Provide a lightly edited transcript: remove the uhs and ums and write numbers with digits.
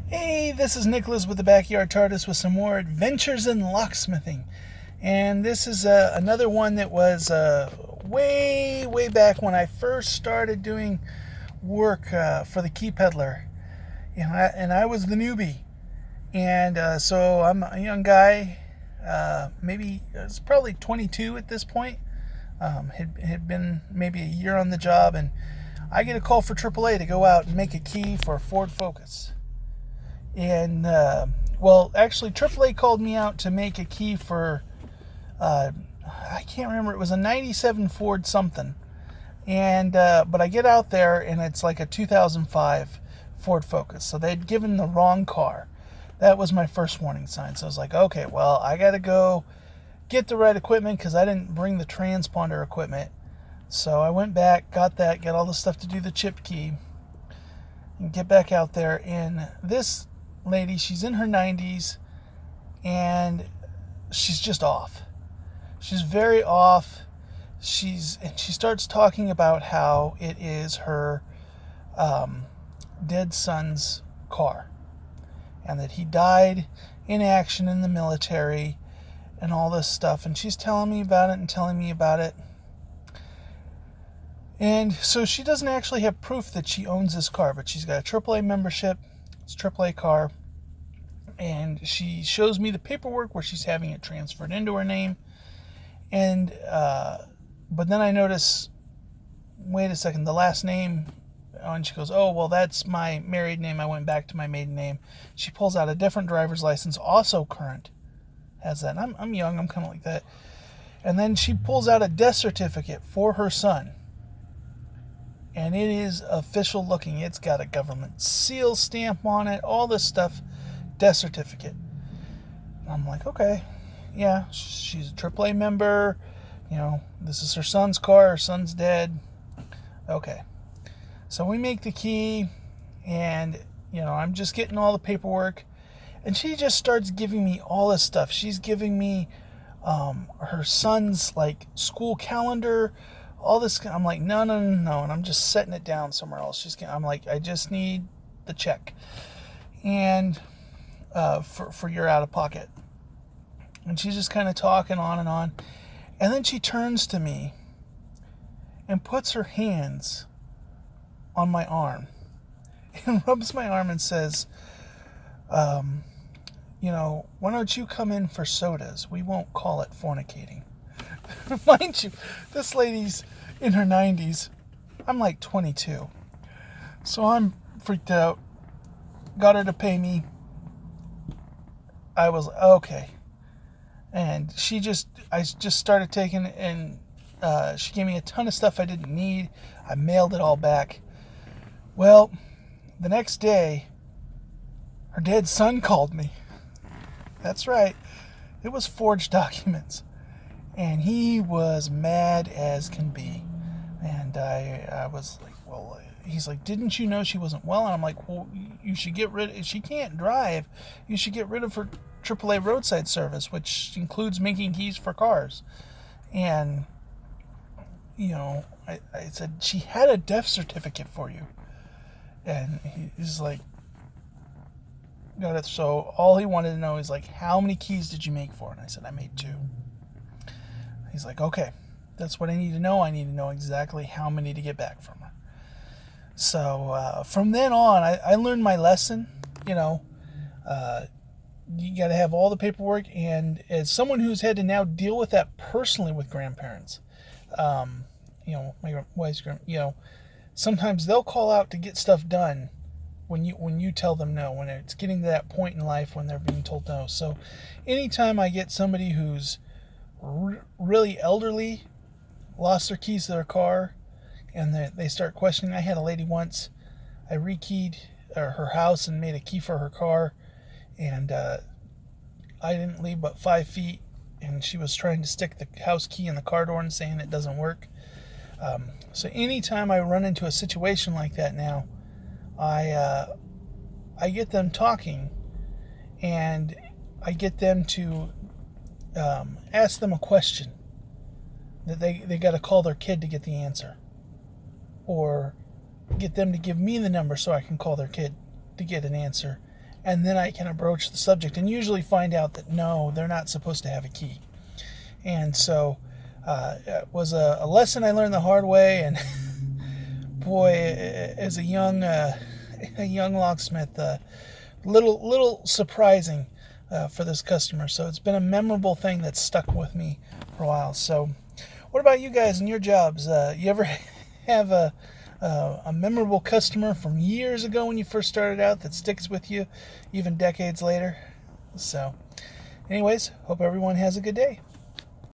Hey, this is Nicholas with the Backyard TARDIS with some more adventures in locksmithing. And this is another one that was way back when I first started doing work for the Key Peddler. And I was the newbie. And so I'm a young guy, maybe it's probably 22 at this point. Had been maybe a year on the job, and I get a call for AAA to go out and make a key for a Ford Focus. And actually, AAA called me out to make a key for I can't remember. It was a '97 Ford something, and but I get out there and it's like a 2005 Ford Focus. So they'd given the wrong car. That was my first warning sign. So I was like, okay, well, I got to go get the right equipment because I didn't bring the transponder equipment. So I went back, got all the stuff to do the chip key, and get back out there. And this lady, she's in her 90s, and she's just off. She's very off. She starts talking about how it is her dead son's car, and that he died in action in the military and all this stuff. And she's telling me about it. And so she doesn't actually have proof that she owns this car, but she's got a AAA membership. It's a AAA car. And she shows me the paperwork where she's having it transferred into her name. And but then I notice, wait a second, the last name. And she goes, oh, well, that's my married name. I went back to my maiden name. She pulls out a different driver's license, also current. Has that. And I'm young. I'm kind of like that. And then she pulls out a death certificate for her son. And it is official looking. It's got a government seal stamp on it, all this stuff. Death certificate. I'm like, okay, yeah, she's a AAA member. This is her son's car. Her son's dead. Okay. So we make the key, and, I'm just getting all the paperwork. And she just starts giving me all this stuff. She's giving me her son's, school calendar, all this. I'm like, no. And I'm just setting it down somewhere else. I'm like, I just need the check. And for your out of pocket. And she's just kind of talking on and on. And then she turns to me and puts her hands on my arm and rubs my arm and says, why don't you come in for sodas? We won't call it fornicating. Mind you, this lady's in her 90s. I'm like 22. So I'm freaked out. Got her to pay me. I was like, okay. And I just started taking it, and she gave me a ton of stuff I didn't need. I mailed it all back. Well, the next day, her dead son called me. That's right. It was forged documents. And he was mad as can be. And I was like, well, he's like, didn't you know she wasn't well? And I'm like, well, you should get rid of, if she can't drive, you should get rid of her AAA roadside service, which includes making keys for cars. And, I said, she had a death certificate for you. And he's like, got it. So all he wanted to know is like, how many keys did you make for? And I said, I made 2. He's like, okay, that's what I need to know. I need to know exactly how many to get back from her. So from then on, I learned my lesson. You got to have all the paperwork. And as someone who's had to now deal with that personally with grandparents, my wife's sometimes they'll call out to get stuff done when you tell them no, when it's getting to that point in life when they're being told no. So anytime I get somebody who's really elderly, lost their keys to their car, and they start questioning. I had a lady once, I rekeyed her house and made a key for her car, and I didn't leave but 5 feet, and she was trying to stick the house key in the car door and saying it doesn't work. So anytime I run into a situation like that now, I get them talking, and I get them to ask them a question that they got to call their kid to get the answer, or get them to give me the number so I can call their kid to get an answer, and then I can broach the subject and usually find out that no, they're not supposed to have a key. And so it was a lesson I learned the hard way. And boy, as a young locksmith, little surprising for this customer. So it's been a memorable thing that's stuck with me for a while. So what about you guys in your jobs? You ever have a memorable customer from years ago when you first started out that sticks with you even decades later? So anyways, hope everyone has a good day.